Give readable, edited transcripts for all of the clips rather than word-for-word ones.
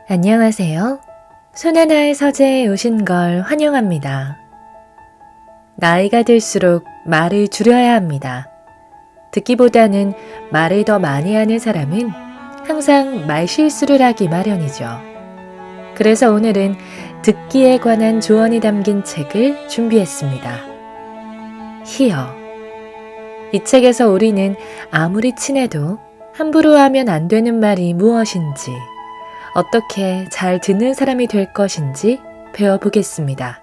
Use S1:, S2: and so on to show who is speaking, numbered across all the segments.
S1: 안녕하세요. 손하나의 서재에 오신 걸 환영합니다. 나이가 들수록 말을 줄여야 합니다. 듣기보다는 말을 더 많이 하는 사람은 항상 말실수를 하기 마련이죠. 그래서 오늘은 듣기에 관한 조언이 담긴 책을 준비했습니다. 히어. 이 책에서 우리는 아무리 친해도 함부로 하면 안 되는 말이 무엇인지, 어떻게 잘 듣는 사람이 될 것인지 배워보겠습니다.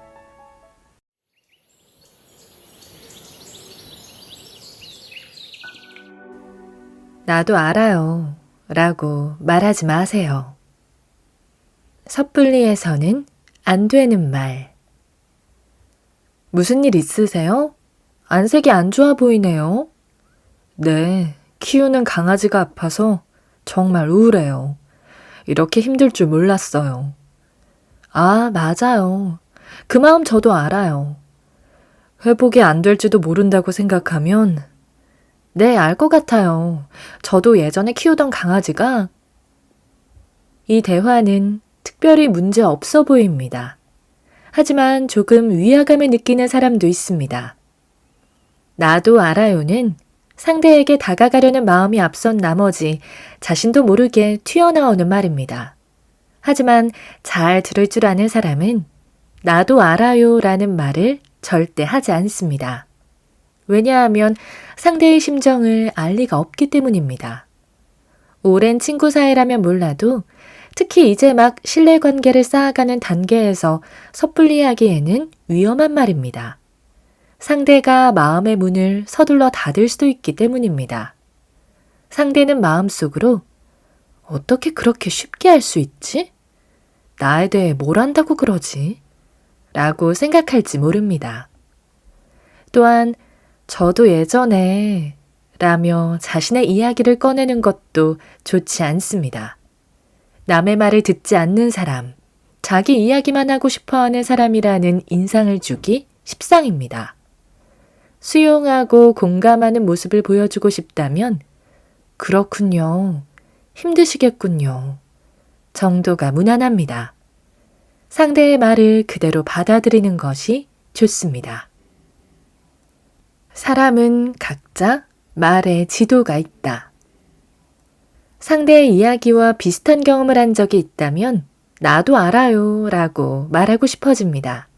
S1: 나도 알아요 라고 말하지 마세요. 섣불리에서는 안 되는 말. 무슨 일 있으세요? 안색이 안 좋아 보이네요. 네, 키우는 강아지가 아파서 정말 우울해요. 이렇게 힘들 줄 몰랐어요. 아, 맞아요. 그 마음 저도 알아요. 회복이 안 될지도 모른다고 생각하면, 네, 알 것 같아요. 저도 예전에 키우던 강아지가. 이 대화는 특별히 문제 없어 보입니다. 하지만 조금 위화감을 느끼는 사람도 있습니다. 나도 알아요는 상대에게 다가가려는 마음이 앞선 나머지 자신도 모르게 튀어나오는 말입니다. 하지만 잘 들을 줄 아는 사람은 나도 알아요 라는 말을 절대 하지 않습니다. 왜냐하면 상대의 심정을 알 리가 없기 때문입니다. 오랜 친구 사이라면 몰라도 특히 이제 막 신뢰관계를 쌓아가는 단계에서 섣불리 하기에는 위험한 말입니다. 상대가 마음의 문을 서둘러 닫을 수도 있기 때문입니다. 상대는 마음속으로 어떻게 그렇게 쉽게 할 수 있지? 나에 대해 뭘 안다고 그러지? 라고 생각할지 모릅니다. 또한 저도 예전에 라며 자신의 이야기를 꺼내는 것도 좋지 않습니다. 남의 말을 듣지 않는 사람, 자기 이야기만 하고 싶어하는 사람이라는 인상을 주기 십상입니다. 수용하고 공감하는 모습을 보여주고 싶다면 그렇군요. 힘드시겠군요. 정도가 무난합니다. 상대의 말을 그대로 받아들이는 것이 좋습니다. 사람은 각자 말에 지도가 있다. 상대의 이야기와 비슷한 경험을 한 적이 있다면 나도 알아요 라고 말하고 싶어집니다.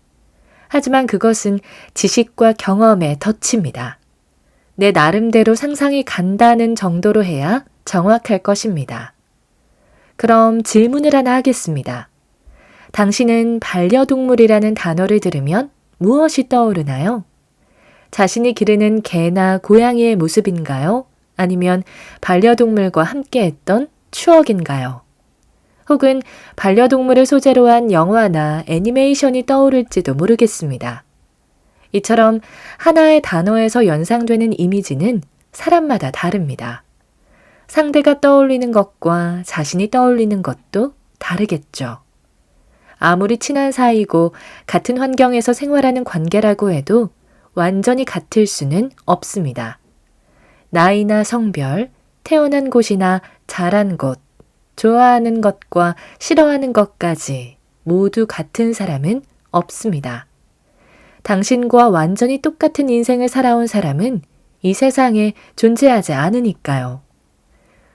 S1: 하지만 그것은 지식과 경험에 덧칩니다. 내 나름대로 상상이 간다는 정도로 해야 정확할 것입니다. 그럼 질문을 하나 하겠습니다. 당신은 반려동물이라는 단어를 들으면 무엇이 떠오르나요? 자신이 기르는 개나 고양이의 모습인가요? 아니면 반려동물과 함께했던 추억인가요? 혹은 반려동물을 소재로 한 영화나 애니메이션이 떠오를지도 모르겠습니다. 이처럼 하나의 단어에서 연상되는 이미지는 사람마다 다릅니다. 상대가 떠올리는 것과 자신이 떠올리는 것도 다르겠죠. 아무리 친한 사이고 같은 환경에서 생활하는 관계라고 해도 완전히 같을 수는 없습니다. 나이나 성별, 태어난 곳이나 자란 곳, 좋아하는 것과 싫어하는 것까지 모두 같은 사람은 없습니다. 당신과 완전히 똑같은 인생을 살아온 사람은 이 세상에 존재하지 않으니까요.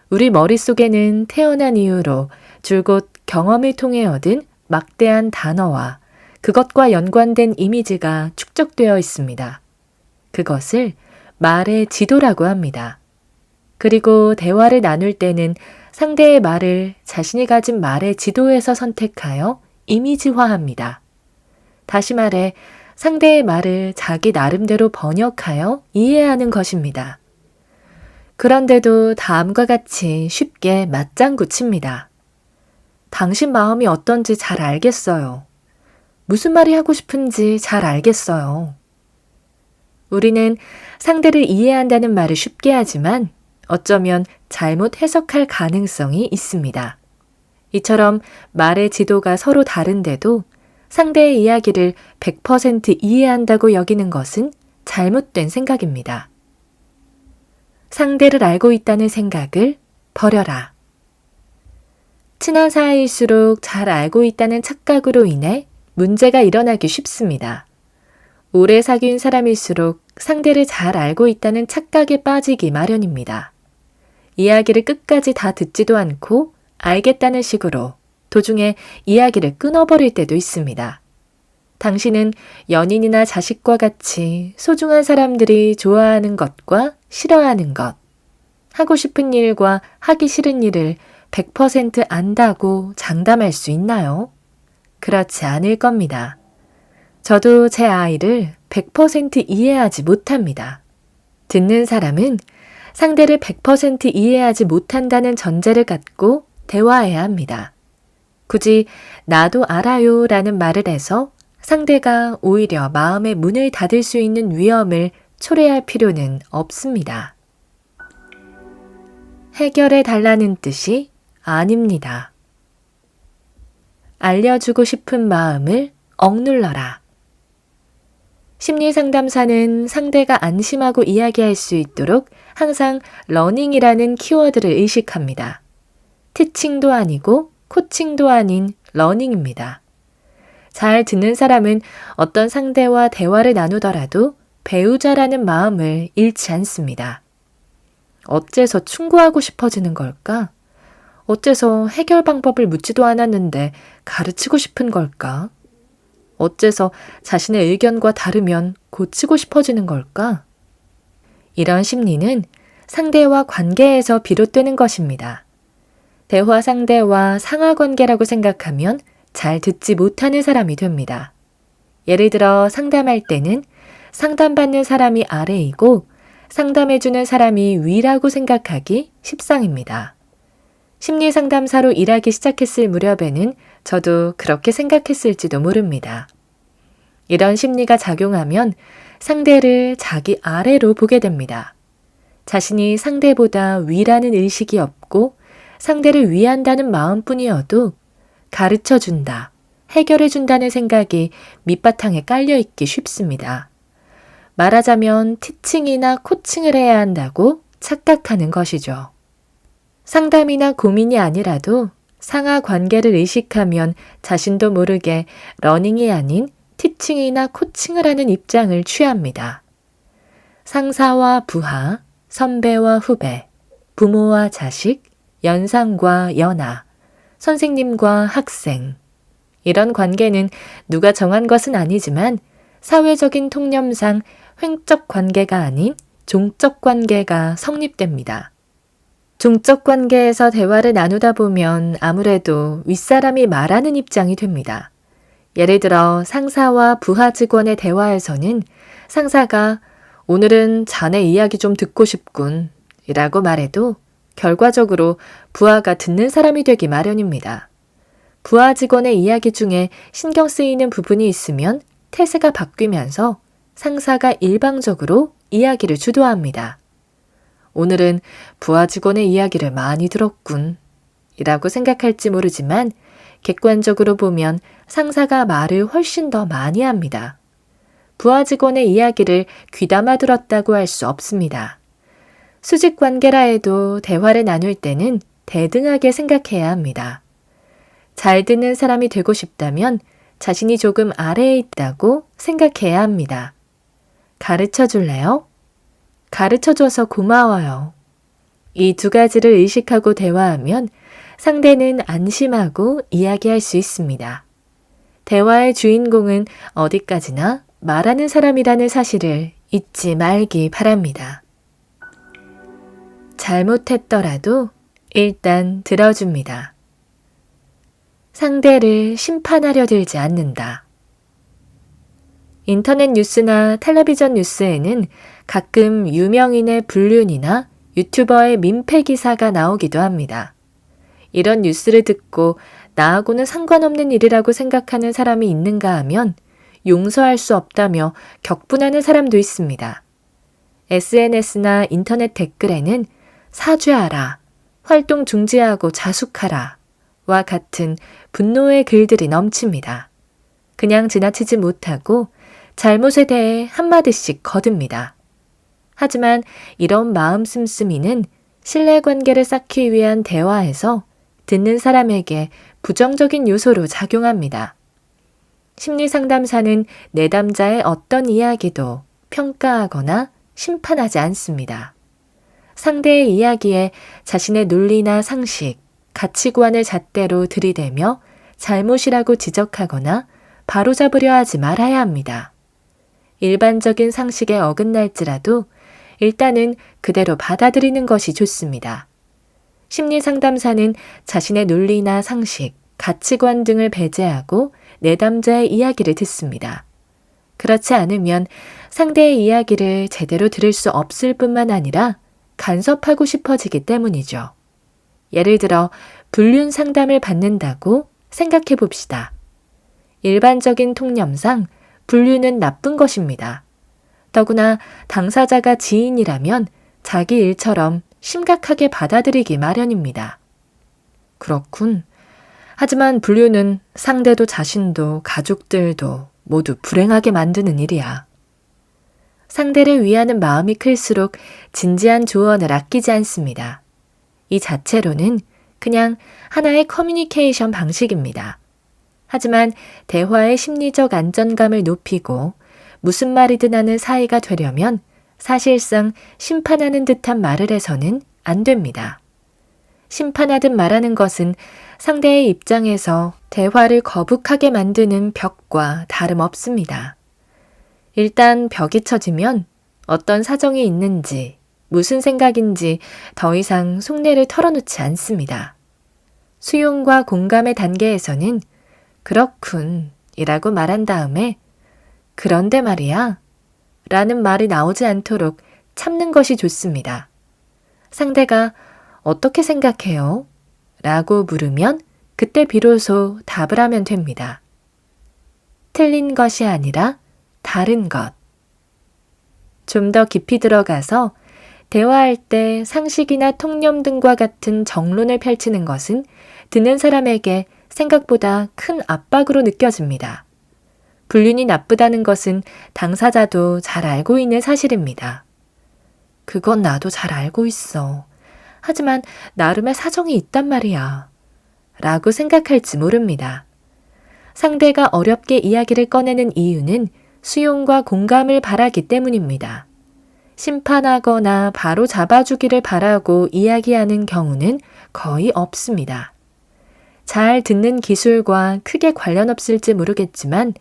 S1: 우리 머릿속에는 태어난 이후로 줄곧 경험을 통해 얻은 막대한 단어와 그것과 연관된 이미지가 축적되어 있습니다. 그것을 말의 지도라고 합니다. 그리고 대화를 나눌 때는 상대의 말을 자신이 가진 말의 지도에서 선택하여 이미지화합니다. 다시 말해 상대의 말을 자기 나름대로 번역하여 이해하는 것입니다. 그런데도 다음과 같이 쉽게 맞장구 칩니다. 당신 마음이 어떤지 잘 알겠어요. 무슨 말이 하고 싶은지 잘 알겠어요. 우리는 상대를 이해한다는 말을 쉽게 하지만 어쩌면 잘못 해석할 가능성이 있습니다. 이처럼 말의 지도가 서로 다른데도 상대의 이야기를 100% 이해한다고 여기는 것은 잘못된 생각입니다. 상대를 알고 있다는 생각을 버려라. 친한 사이일수록 잘 알고 있다는 착각으로 인해 문제가 일어나기 쉽습니다. 오래 사귄 사람일수록 상대를 잘 알고 있다는 착각에 빠지기 마련입니다. 이야기를 끝까지 다 듣지도 않고 알겠다는 식으로 도중에 이야기를 끊어버릴 때도 있습니다. 당신은 연인이나 자식과 같이 소중한 사람들이 좋아하는 것과 싫어하는 것, 하고 싶은 일과 하기 싫은 일을 100% 안다고 장담할 수 있나요? 그렇지 않을 겁니다. 저도 제 아이를 100% 이해하지 못합니다. 듣는 사람은 상대를 100% 이해하지 못한다는 전제를 갖고 대화해야 합니다. 굳이 나도 알아요 라는 말을 해서 상대가 오히려 마음의 문을 닫을 수 있는 위험을 초래할 필요는 없습니다. 해결해 달라는 뜻이 아닙니다. 알려주고 싶은 마음을 억눌러라. 심리상담사는 상대가 안심하고 이야기할 수 있도록 항상 러닝이라는 키워드를 의식합니다. 티칭도 아니고 코칭도 아닌 러닝입니다. 잘 듣는 사람은 어떤 상대와 대화를 나누더라도 배우자라는 마음을 잃지 않습니다. 어째서 충고하고 싶어지는 걸까? 어째서 해결 방법을 묻지도 않았는데 가르치고 싶은 걸까? 어째서 자신의 의견과 다르면 고치고 싶어지는 걸까? 이런 심리는 상대와 관계에서 비롯되는 것입니다. 대화 상대와 상하 관계라고 생각하면 잘 듣지 못하는 사람이 됩니다. 예를 들어 상담할 때는 상담받는 사람이 아래이고 상담해주는 사람이 위라고 생각하기 십상입니다. 심리상담사로 일하기 시작했을 무렵에는 저도 그렇게 생각했을지도 모릅니다. 이런 심리가 작용하면 상대를 자기 아래로 보게 됩니다. 자신이 상대보다 위라는 의식이 없고 상대를 위한다는 마음뿐이어도 가르쳐준다, 해결해준다는 생각이 밑바탕에 깔려있기 쉽습니다. 말하자면 티칭이나 코칭을 해야 한다고 착각하는 것이죠. 상담이나 고민이 아니라도 상하 관계를 의식하면 자신도 모르게 러닝이 아닌 티칭이나 코칭을 하는 입장을 취합니다. 상사와 부하, 선배와 후배, 부모와 자식, 연상과 연하, 선생님과 학생. 이런 관계는 누가 정한 것은 아니지만 사회적인 통념상 횡적 관계가 아닌 종적 관계가 성립됩니다. 종적 관계에서 대화를 나누다 보면 아무래도 윗사람이 말하는 입장이 됩니다. 예를 들어 상사와 부하 직원의 대화에서는 상사가 오늘은 자네 이야기 좀 듣고 싶군 이라고 말해도 결과적으로 부하가 듣는 사람이 되기 마련입니다. 부하 직원의 이야기 중에 신경 쓰이는 부분이 있으면 태세가 바뀌면서 상사가 일방적으로 이야기를 주도합니다. 오늘은 부하 직원의 이야기를 많이 들었군 이라고 생각할지 모르지만 객관적으로 보면 상사가 말을 훨씬 더 많이 합니다. 부하 직원의 이야기를 귀담아 들었다고 할 수 없습니다. 수직 관계라 해도 대화를 나눌 때는 대등하게 생각해야 합니다. 잘 듣는 사람이 되고 싶다면 자신이 조금 아래에 있다고 생각해야 합니다. 가르쳐 줄래요? 가르쳐줘서 고마워요. 이 두 가지를 의식하고 대화하면 상대는 안심하고 이야기할 수 있습니다. 대화의 주인공은 어디까지나 말하는 사람이라는 사실을 잊지 말기 바랍니다. 잘못했더라도 일단 들어줍니다. 상대를 심판하려 들지 않는다. 인터넷 뉴스나 텔레비전 뉴스에는 가끔 유명인의 불륜이나 유튜버의 민폐 기사가 나오기도 합니다. 이런 뉴스를 듣고 나하고는 상관없는 일이라고 생각하는 사람이 있는가 하면 용서할 수 없다며 격분하는 사람도 있습니다. SNS나 인터넷 댓글에는 사죄하라, 활동 중지하고 자숙하라 와 같은 분노의 글들이 넘칩니다. 그냥 지나치지 못하고 잘못에 대해 한마디씩 거듭니다. 하지만 이런 마음 씀씀이는 신뢰관계를 쌓기 위한 대화에서 듣는 사람에게 부정적인 요소로 작용합니다. 심리상담사는 내담자의 어떤 이야기도 평가하거나 심판하지 않습니다. 상대의 이야기에 자신의 논리나 상식, 가치관을 잣대로 들이대며 잘못이라고 지적하거나 바로잡으려 하지 말아야 합니다. 일반적인 상식에 어긋날지라도 일단은 그대로 받아들이는 것이 좋습니다. 심리상담사는 자신의 논리나 상식, 가치관 등을 배제하고 내담자의 이야기를 듣습니다. 그렇지 않으면 상대의 이야기를 제대로 들을 수 없을 뿐만 아니라 간섭하고 싶어지기 때문이죠. 예를 들어 불륜 상담을 받는다고 생각해 봅시다. 일반적인 통념상 불륜은 나쁜 것입니다. 더구나 당사자가 지인이라면 자기 일처럼 심각하게 받아들이기 마련입니다. 그렇군. 하지만 불륜은 상대도 자신도 가족들도 모두 불행하게 만드는 일이야. 상대를 위하는 마음이 클수록 진지한 조언을 아끼지 않습니다. 이 자체로는 그냥 하나의 커뮤니케이션 방식입니다. 하지만 대화의 심리적 안정감을 높이고 무슨 말이든 하는 사이가 되려면 사실상 심판하는 듯한 말을 해서는 안 됩니다. 심판하듯 말하는 것은 상대의 입장에서 대화를 거북하게 만드는 벽과 다름없습니다. 일단 벽이 쳐지면 어떤 사정이 있는지, 무슨 생각인지 더 이상 속내를 털어놓지 않습니다. 수용과 공감의 단계에서는 그렇군 이라고 말한 다음에 그런데 말이야 라는 말이 나오지 않도록 참는 것이 좋습니다. 상대가 어떻게 생각해요? 라고 물으면 그때 비로소 답을 하면 됩니다. 틀린 것이 아니라 다른 것. 좀 더 깊이 들어가서 대화할 때 상식이나 통념 등과 같은 정론을 펼치는 것은 듣는 사람에게 생각보다 큰 압박으로 느껴집니다. 불륜이 나쁘다는 것은 당사자도 잘 알고 있는 사실입니다. 그건 나도 잘 알고 있어. 하지만 나름의 사정이 있단 말이야. 라고 생각할지 모릅니다. 상대가 어렵게 이야기를 꺼내는 이유는 수용과 공감을 바라기 때문입니다. 심판하거나 바로 잡아주기를 바라고 이야기하는 경우는 거의 없습니다. 잘 듣는 기술과 크게 관련 없을지 모르겠지만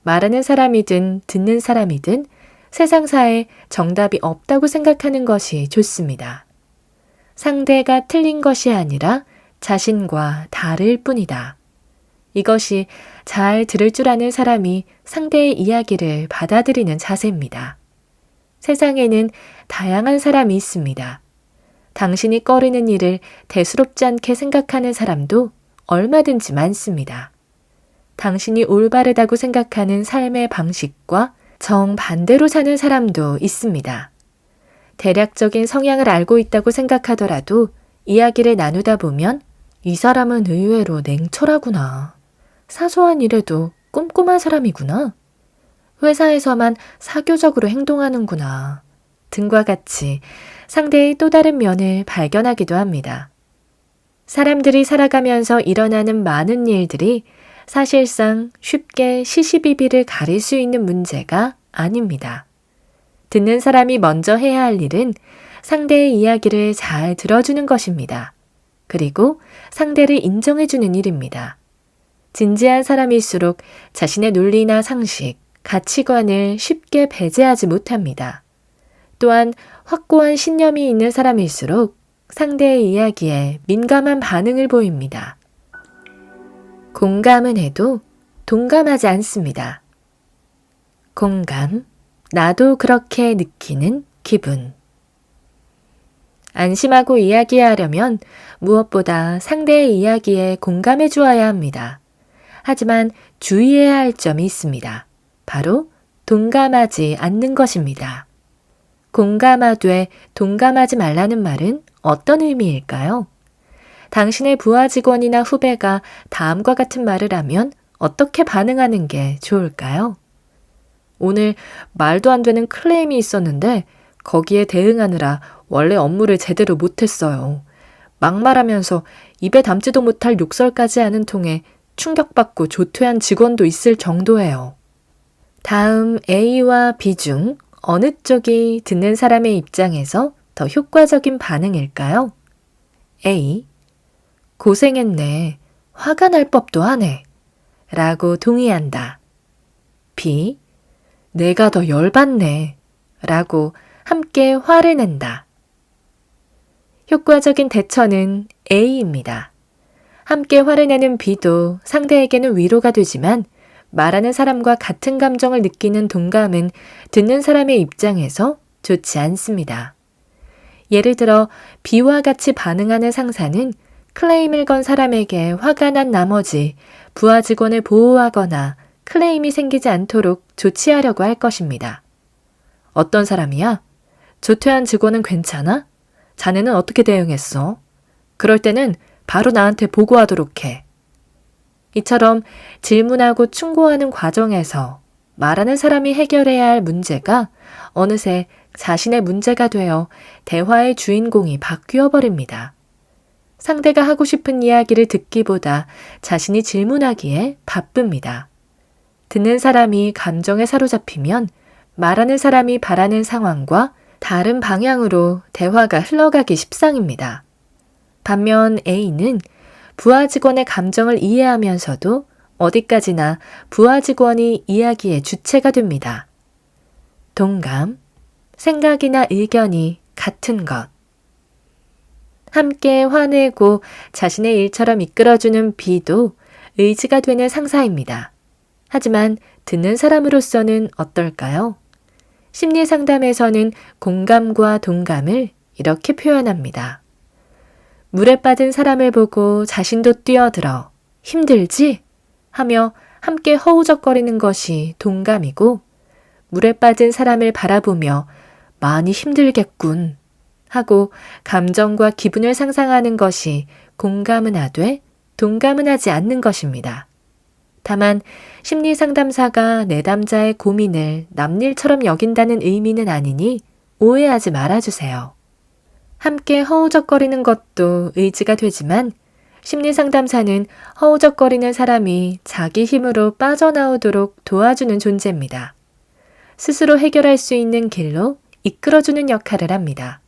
S1: 말하는 사람이든 듣는 사람이든 세상사에 정답이 없다고 생각하는 것이 좋습니다. 상대가 틀린 것이 아니라 자신과 다를 뿐이다. 이것이 잘 들을 줄 아는 사람이 상대의 이야기를 받아들이는 자세입니다. 세상에는 다양한 사람이 있습니다. 당신이 꺼리는 일을 대수롭지 않게 생각하는 사람도 얼마든지 많습니다. 당신이 올바르다고 생각하는 삶의 방식과 정반대로 사는 사람도 있습니다. 대략적인 성향을 알고 있다고 생각하더라도 이야기를 나누다 보면 이 사람은 의외로 냉철하구나. 사소한 일에도 꼼꼼한 사람이구나. 회사에서만 사교적으로 행동하는구나. 등과 같이 상대의 또 다른 면을 발견하기도 합니다. 사람들이 살아가면서 일어나는 많은 일들이 사실상 쉽게 시시비비를 가릴 수 있는 문제가 아닙니다. 듣는 사람이 먼저 해야 할 일은 상대의 이야기를 잘 들어주는 것입니다. 그리고 상대를 인정해주는 일입니다. 진지한 사람일수록 자신의 논리나 상식, 가치관을 쉽게 배제하지 못합니다. 또한 확고한 신념이 있는 사람일수록 상대의 이야기에 민감한 반응을 보입니다. 공감은 해도 동감하지 않습니다. 공감, 나도 그렇게 느끼는 기분. 안심하고 이야기하려면 무엇보다 상대의 이야기에 공감해 주어야 합니다. 하지만 주의해야 할 점이 있습니다. 바로 동감하지 않는 것입니다. 공감하되 동감하지 말라는 말은 어떤 의미일까요? 당신의 부하 직원이나 후배가 다음과 같은 말을 하면 어떻게 반응하는 게 좋을까요? 오늘 말도 안 되는 클레임이 있었는데 거기에 대응하느라 원래 업무를 제대로 못했어요. 막말하면서 입에 담지도 못할 욕설까지 하는 통에 충격받고 조퇴한 직원도 있을 정도예요. 다음 A와 B 중 어느 쪽이 듣는 사람의 입장에서 더 효과적인 반응일까요? A. 고생했네. 화가 날 법도 하네. 라고 동의한다. B. 내가 더 열받네. 라고 함께 화를 낸다. 효과적인 대처는 A입니다. 함께 화를 내는 B도 상대에게는 위로가 되지만 말하는 사람과 같은 감정을 느끼는 동감은 듣는 사람의 입장에서 좋지 않습니다. 예를 들어 B와 같이 반응하는 상사는 클레임을 건 사람에게 화가 난 나머지 부하 직원을 보호하거나 클레임이 생기지 않도록 조치하려고 할 것입니다. 어떤 사람이야? 조퇴한 직원은 괜찮아? 자네는 어떻게 대응했어? 그럴 때는 바로 나한테 보고하도록 해. 이처럼 질문하고 충고하는 과정에서 말하는 사람이 해결해야 할 문제가 어느새 자신의 문제가 되어 대화의 주인공이 바뀌어 버립니다. 상대가 하고 싶은 이야기를 듣기보다 자신이 질문하기에 바쁩니다. 듣는 사람이 감정에 사로잡히면 말하는 사람이 바라는 상황과 다른 방향으로 대화가 흘러가기 십상입니다. 반면 A는 부하 직원의 감정을 이해하면서도 어디까지나 부하 직원이 이야기의 주체가 됩니다. 동감, 생각이나 의견이 같은 것. 함께 화내고 자신의 일처럼 이끌어주는 B도 의지가 되는 상사입니다. 하지만 듣는 사람으로서는 어떨까요? 심리 상담에서는 공감과 동감을 이렇게 표현합니다. 물에 빠진 사람을 보고 자신도 뛰어들어 힘들지? 하며 함께 허우적거리는 것이 동감이고 물에 빠진 사람을 바라보며 많이 힘들겠군 하고 감정과 기분을 상상하는 것이 공감은 하되 동감은 하지 않는 것입니다. 다만 심리 상담사가 내담자의 고민을 남일처럼 여긴다는 의미는 아니니 오해하지 말아주세요. 함께 허우적거리는 것도 의지가 되지만 심리 상담사는 허우적거리는 사람이 자기 힘으로 빠져나오도록 도와주는 존재입니다. 스스로 해결할 수 있는 길로 이끌어주는 역할을 합니다.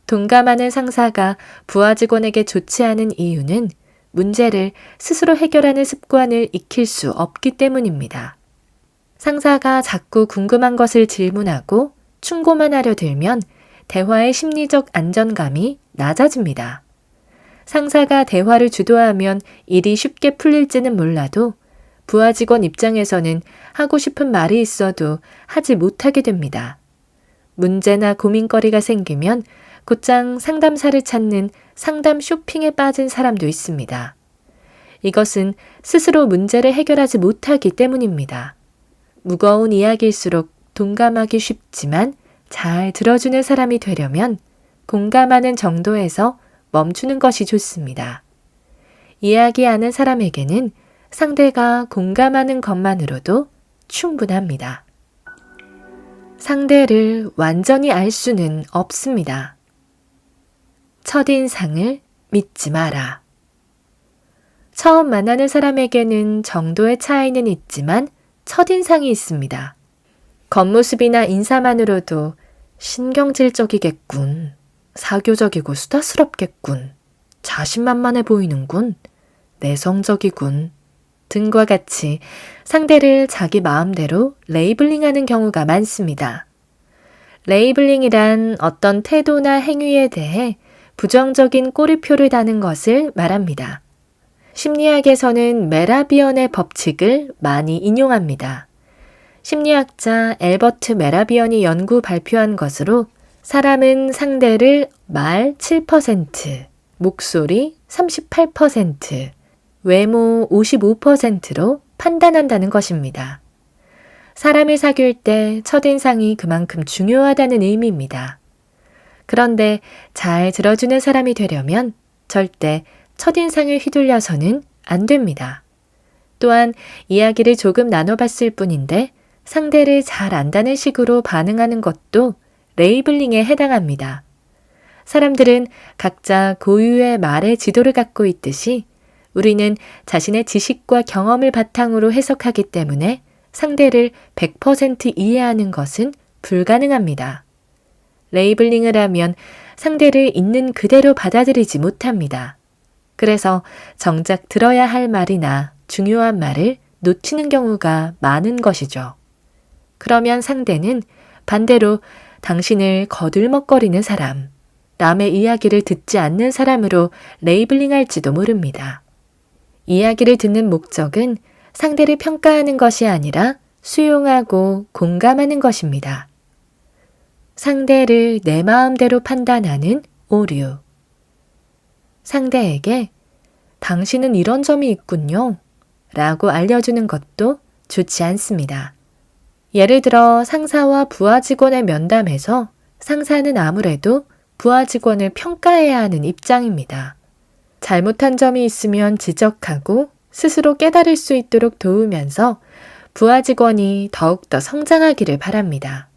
S1: 동감하는 상사가 부하 직원에게 좋지 않은 이유는 문제를 스스로 해결하는 습관을 익힐 수 없기 때문입니다. 상사가 자꾸 궁금한 것을 질문하고 충고만 하려 들면 대화의 심리적 안정감이 낮아집니다. 상사가 대화를 주도하면 일이 쉽게 풀릴지는 몰라도 부하 직원 입장에서는 하고 싶은 말이 있어도 하지 못하게 됩니다. 문제나 고민거리가 생기면 곧장 상담사를 찾는 상담 쇼핑에 빠진 사람도 있습니다. 이것은 스스로 문제를 해결하지 못하기 때문입니다. 무거운 이야기일수록 동감하기 쉽지만 잘 들어주는 사람이 되려면 공감하는 정도에서 멈추는 것이 좋습니다. 이야기하는 사람에게는 상대가 공감하는 것만으로도 충분합니다. 상대를 완전히 알 수는 없습니다. 첫인상을 믿지 마라. 처음 만나는 사람에게는 정도의 차이는 있지만 첫인상이 있습니다. 겉모습이나 인사만으로도 신경질적이겠군, 사교적이고 수다스럽겠군, 자신만만해 보이는군, 내성적이군 등과 같이 상대를 자기 마음대로 레이블링하는 경우가 많습니다. 레이블링이란 어떤 태도나 행위에 대해 부정적인 꼬리표를 다는 것을 말합니다. 심리학에서는 메라비언의 법칙을 많이 인용합니다. 심리학자 앨버트 메라비언이 연구 발표한 것으로 사람은 상대를 말 7%, 목소리 38%, 외모 55%로 판단한다는 것입니다. 사람을 사귈 때 첫인상이 그만큼 중요하다는 의미입니다. 그런데 잘 들어주는 사람이 되려면 절대 첫인상을 휘둘려서는 안 됩니다. 또한 이야기를 조금 나눠봤을 뿐인데 상대를 잘 안다는 식으로 반응하는 것도 레이블링에 해당합니다. 사람들은 각자 고유의 말의 지도를 갖고 있듯이 우리는 자신의 지식과 경험을 바탕으로 해석하기 때문에 상대를 100% 이해하는 것은 불가능합니다. 레이블링을 하면 상대를 있는 그대로 받아들이지 못합니다. 그래서 정작 들어야 할 말이나 중요한 말을 놓치는 경우가 많은 것이죠. 그러면 상대는 반대로 당신을 거들먹거리는 사람, 남의 이야기를 듣지 않는 사람으로 레이블링할지도 모릅니다. 이야기를 듣는 목적은 상대를 평가하는 것이 아니라 수용하고 공감하는 것입니다. 상대를 내 마음대로 판단하는 오류. 상대에게 당신은 이런 점이 있군요 라고 알려주는 것도 좋지 않습니다. 예를 들어 상사와 부하 직원의 면담에서 상사는 아무래도 부하 직원을 평가해야 하는 입장입니다. 잘못한 점이 있으면 지적하고 스스로 깨달을 수 있도록 도우면서 부하 직원이 더욱더 성장하기를 바랍니다.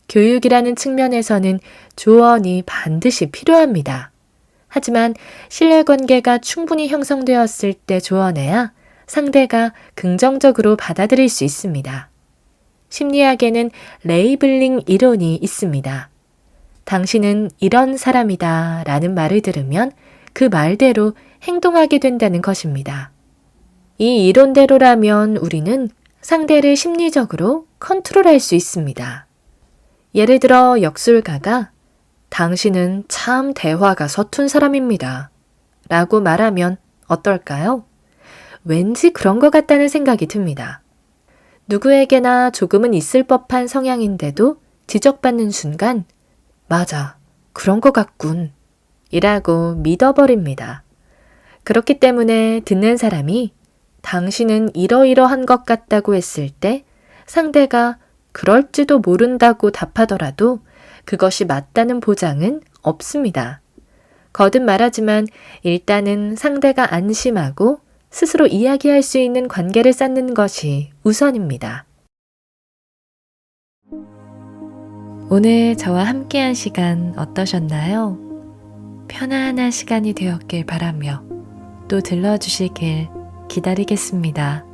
S1: 교육이라는 측면에서는 조언이 반드시 필요합니다. 하지만 신뢰관계가 충분히 형성되었을 때 조언해야 상대가 긍정적으로 받아들일 수 있습니다. 심리학에는 레이블링 이론이 있습니다. 당신은 이런 사람이다 라는 말을 들으면 그 말대로 행동하게 된다는 것입니다. 이 이론대로라면 우리는 상대를 심리적으로 컨트롤할 수 있습니다. 예를 들어 역술가가 당신은 참 대화가 서툰 사람입니다 라고 말하면 어떨까요? 왠지 그런 것 같다는 생각이 듭니다. 누구에게나 조금은 있을 법한 성향인데도 지적받는 순간 맞아, 그런 것 같군 이라고 믿어버립니다. 그렇기 때문에 듣는 사람이 당신은 이러이러한 것 같다고 했을 때 상대가 그럴지도 모른다고 답하더라도 그것이 맞다는 보장은 없습니다. 거듭 말하지만 일단은 상대가 안심하고 스스로 이야기할 수 있는 관계를 쌓는 것이 우선입니다. 오늘 저와 함께한 시간 어떠셨나요? 편안한 시간이 되었길 바라며 또 들러주시길 기다리겠습니다.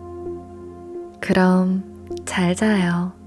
S1: 그럼 잘 자요.